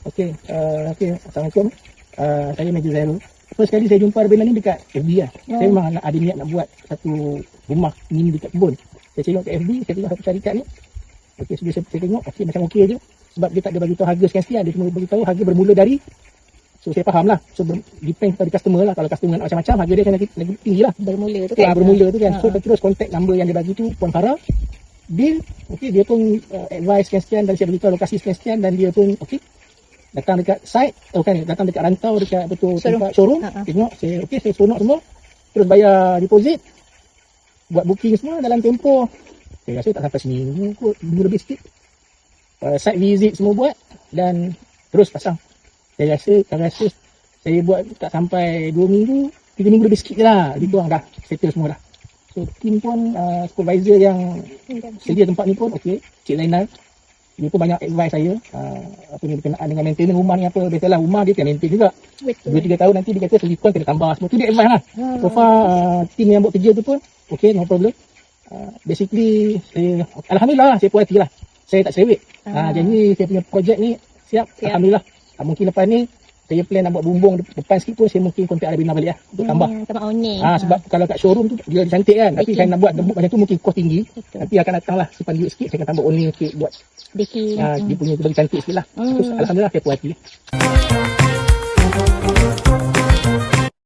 Okey, Assalamualaikum. Saya Major Zairul. First kali saya jumpa Arbina ni dekat FB lah. Saya memang ada niat nak buat satu rumah mini dekat kebun. Saya tengok kat FB, saya tengok satu syarikat ni. Okey, sebelum saya tengok, okey macam okey je. Sebab dia tak ada bagi tahu harga sekian-sekian, dia cuma bagi tahu harga bermula dari. So saya faham lah. So depend kepada customer lah. Kalau customer nak macam-macam, harga dia akan lagi tinggi lah. Bermula tu kan. Bermula tu kan. So terus contact number yang dia bagi tu Puan Farah. Okey, dia pun advice sekian-sekian dan saya beritahu lokasi sekian-sekian dan dia pun okey. Datang dekat site, datang dekat rantau dekat tempat showroom. Tengok saya saya seronok semua. Terus bayar deposit. Buat booking semua dalam tempoh. Saya rasa tak sampai seminggu kot, minggu lebih sikit. Site visit semua buat dan terus pasang. Saya rasa saya buat tak sampai 2 minggu, 3 minggu lebih sikit je lah. Lebih kurang dah settle semua dah. So team pun supervisor yang sedia tempat ni pun okey, Cik Zainal. Dia pun banyak advice saya berkenaan dengan maintenance rumah ni apa. Biasalah rumah dia kena maintain juga. 2-3 tahun nanti dia kata silikon kena tambah semua tu dia advice lah. So far team yang buat kerja tu pun okey, no problem. Basically saya alhamdulillah saya puas hati lah. Saya tak cerewet. Jadi saya punya projek ni siap. Alhamdulillah. Mungkin lepas ni saya plan nak buat bumbung depan sikit pun saya mungkin kontak Arbina balik lah untuk tambah. Sebab kalau kat showroom tu dia cantik kan. Tapi saya nak buat macam tu mungkin kos tinggi. Tapi akan datang lah simpan duit sikit saya akan tambah awning sikit buat baking. Dia punya tu bagi cantik sikit lah. Terus alhamdulillah saya puas hati.